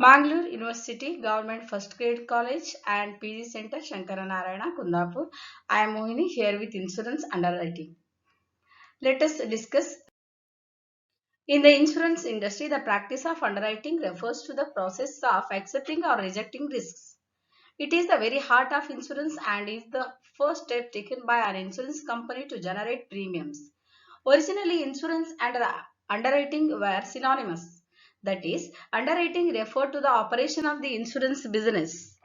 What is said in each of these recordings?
Mangalore University Government First Grade College and PG Center Shankara Narayana Kundapur. I am Mohini here with insurance underwriting. Let us discuss. In the insurance industry, the practice of underwriting refers to the process of accepting or rejecting risks. It is the very heart of insurance and is the first step taken by an insurance company to generate premiums. Originally, insurance and underwriting were synonymous. That is, underwriting referred to the operation of the insurance business.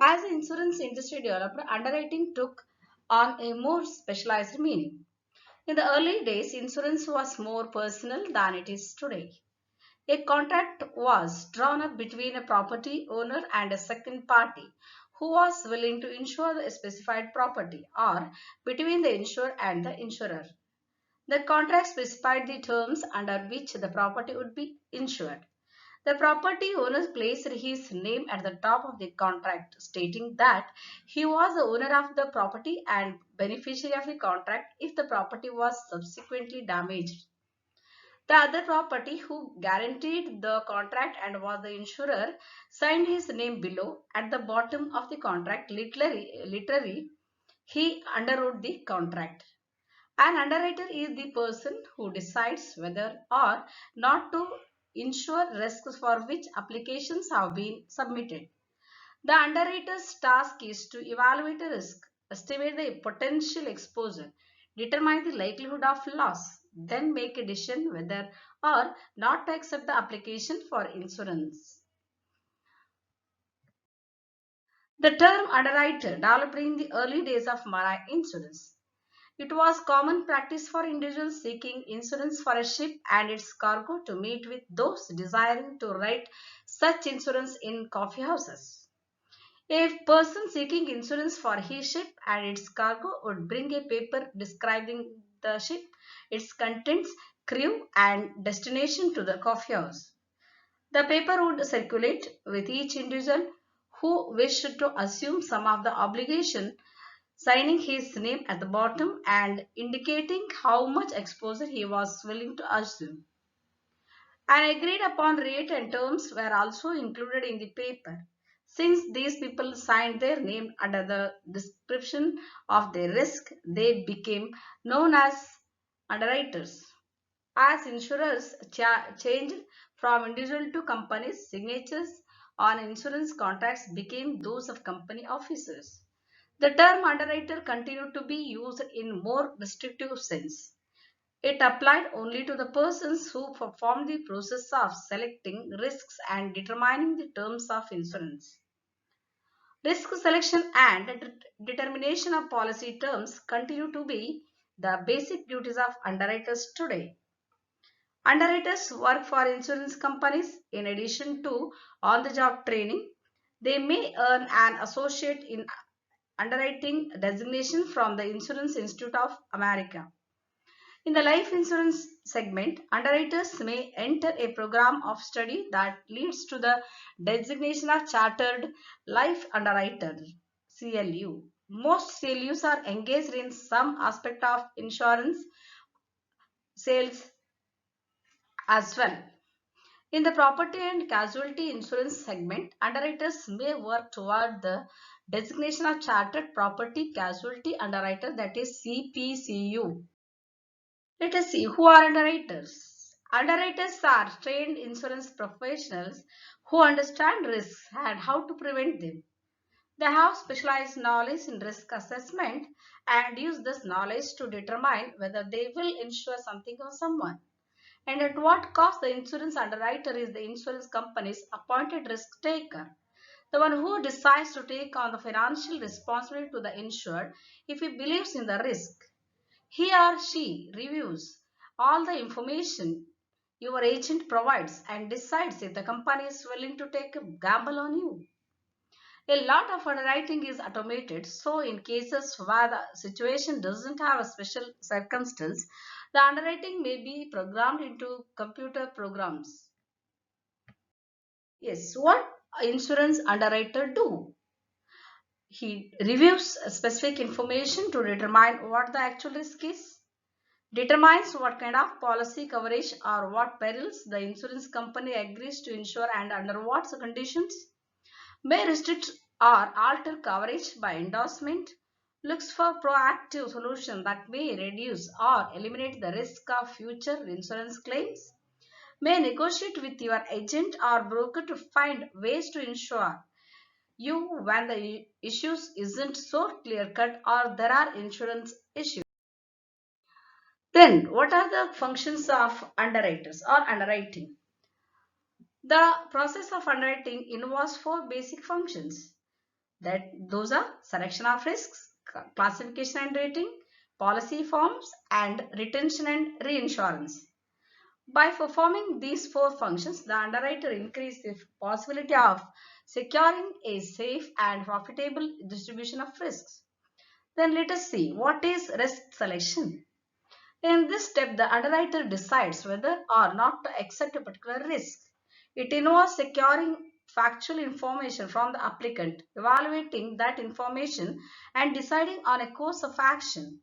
As the insurance industry developed, underwriting took on a more specialized meaning. In the early days, insurance was more personal than it is today. A contract was drawn up between a property owner and a second party who was willing to insure a specified property, or between the insured and the insurer. The contract specified the terms under which the property would be insured. The property owner placed his name at the top of the contract, stating that he was the owner of the property and beneficiary of the contract if the property was subsequently damaged. The other property who guaranteed the contract and was the insurer signed his name below. At the bottom of the contract, literally he underwrote the contract. An underwriter is the person who decides whether or not to insure risks for which applications have been submitted. The underwriter's task is to evaluate a risk, estimate the potential exposure, determine the likelihood of loss, then make a decision whether or not to accept the application for insurance. The term underwriter developed in the early days of marine insurance. It was common practice for individuals seeking insurance for a ship and its cargo to meet with those desiring to write such insurance in coffee houses. A person seeking insurance for his ship and its cargo would bring a paper describing the ship, its contents, crew, and destination to the coffee house. The paper would circulate with each individual who wished to assume some of the obligation, signing his name at the bottom and indicating how much exposure he was willing to assume. An agreed upon rate and terms were also included in the paper. Since these people signed their name under the description of their risk, they became known as underwriters. As insurers changed from individual to companies, signatures on insurance contracts became those of company officers. The term underwriter continued to be used in more restrictive sense. It applied only to the persons who performed the process of selecting risks and determining the terms of insurance. Risk selection and determination of policy terms continue to be the basic duties of underwriters today. Underwriters work for insurance companies in addition to on the job training. They may earn an associate in underwriting designation from the Insurance Institute of America. In the life insurance segment, underwriters may enter a program of study that leads to the designation of Chartered Life Underwriter (CLU). Most CLUs are engaged in some aspect of insurance sales as well. In the property and casualty insurance segment, underwriters may work toward the designation of Chartered Property Casualty Underwriter, that is CPCU. Let us see who are underwriters. Underwriters are trained insurance professionals who understand risks and how to prevent them. They have specialized knowledge in risk assessment and use this knowledge to determine whether they will insure something or someone. And at what cost. The insurance underwriter is the insurance company's appointed risk taker, the one who decides to take on the financial responsibility to the insured if he believes in the risk. He or she reviews all the information your agent provides and decides if the company is willing to take a gamble on you. A lot of underwriting is automated, so in cases where the situation doesn't have a special circumstance, the underwriting may be programmed into computer programs. Yes, what insurance underwriter do? He reviews specific information to determine what the actual risk is. determines what kind of policy coverage or what perils the insurance company agrees to insure and under what conditions, may restrict or alter coverage by endorsement, looks for proactive solutions that may reduce or eliminate the risk of future insurance claims, may negotiate with your agent or broker to find ways to insure you when the issues isn't so clear cut or there are insurance issues. Then, what are the functions of underwriters or underwriting? The process of underwriting involves four basic functions. That those are selection of risks, classification and rating, policy forms, and retention and reinsurance. By performing these four functions, the underwriter increases the possibility of securing a safe and profitable distribution of risks. Then let us see what is risk selection. In this step, the underwriter decides whether or not to accept a particular risk. It involves securing factual information from the applicant, evaluating that information, and deciding on a course of action.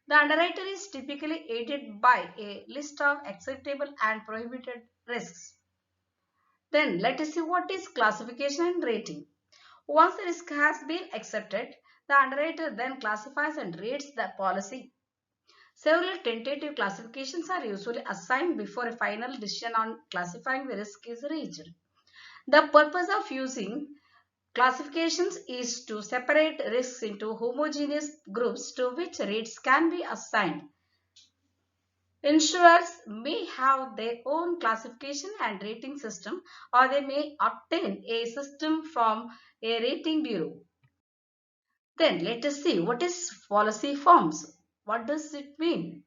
The underwriter is typically aided by a list of acceptable and prohibited risks. Then let us see what is classification and rating. Once the risk has been accepted, the underwriter then classifies and rates the policy. Several tentative classifications are usually assigned before a final decision on classifying the risk is reached. The purpose of using classifications is to separate risks into homogeneous groups to which rates can be assigned. Insurers may have their own classification and rating system, or they may obtain a system from a rating bureau. Then let us see what is policy forms. What does it mean?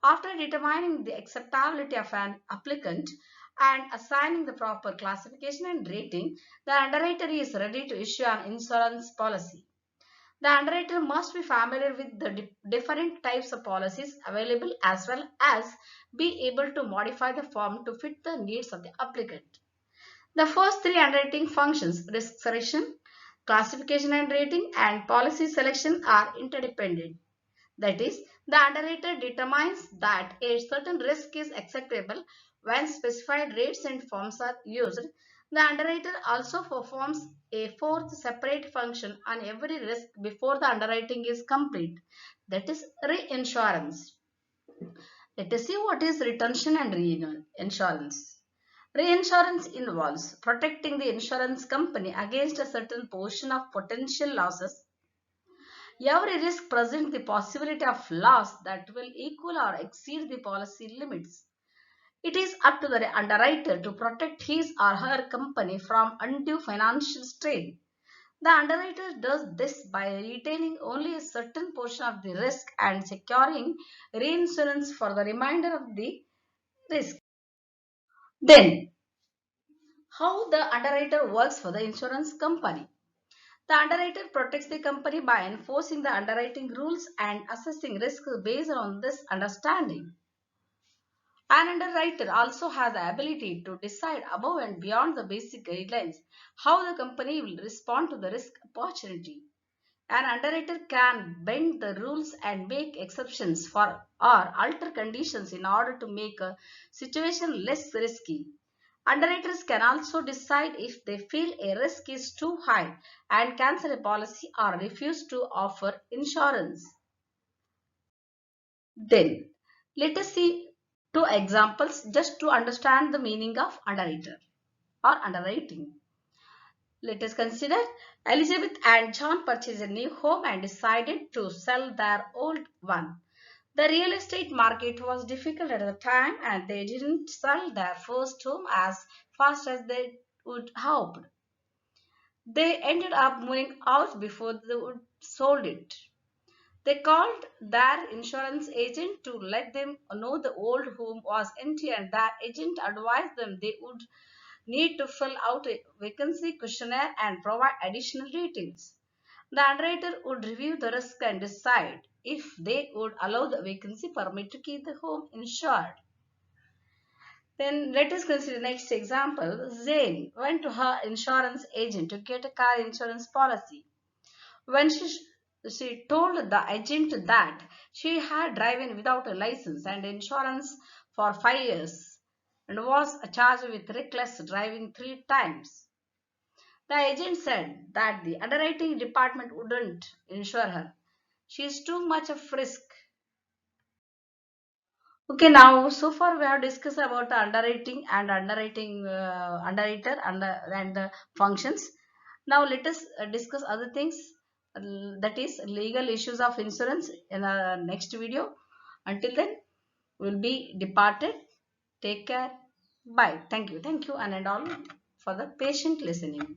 After determining the acceptability of an applicant and assigning the proper classification and rating, the underwriter is ready to issue an insurance policy. The underwriter must be familiar with the different types of policies available as well as be able to modify the form to fit the needs of the applicant. The first three underwriting functions, risk selection, classification and rating, and policy selection, are interdependent. That is, the underwriter determines that a certain risk is acceptable when specified rates and forms are used. The underwriter also performs a fourth separate function on every risk before the underwriting is complete. That is reinsurance. Let us see what is retention and reinsurance. Reinsurance involves protecting the insurance company against a certain portion of potential losses. Every risk presents the possibility of loss that will equal or exceed the policy limits. It is up to the underwriter to protect his or her company from undue financial strain. The underwriter does this by retaining only a certain portion of the risk and securing reinsurance for the remainder of the risk. Then, how the underwriter works for the insurance company. The underwriter protects the company by enforcing the underwriting rules and assessing risk based on this understanding. An underwriter also has the ability to decide above and beyond the basic guidelines how the company will respond to the risk opportunity. An underwriter can bend the rules and make exceptions for or alter conditions in order to make a situation less risky. Underwriters can also decide if they feel a risk is too high and cancel a policy or refuse to offer insurance. Then, let us see two examples just to understand the meaning of underwriter or underwriting. Let us consider Elizabeth and John purchased a new home and decided to sell their old one. The real estate market was difficult at the time and they didn't sell their first home as fast as they would hoped. They ended up moving out before they would sold it. They called their insurance agent to let them know the old home was empty and their agent advised them they would need to fill out a vacancy questionnaire and provide additional details. The underwriter would review the risk and decide if they would allow the vacancy permit to keep the home insured. Then let us consider the next example. Zane went to her insurance agent to get a car insurance policy. When she She told the agent that she had driven without a license and insurance for 5 years and was charged with reckless driving 3 times. The agent said that the underwriting department wouldn't insure her. She is too much of risk. Okay, now so far we have discussed about the underwriting and underwriter and the functions. Now let us discuss other things, that is legal issues of insurance in the next video. Until then, we'll be departed. Take care. Bye. Thank you and all for the patient listening.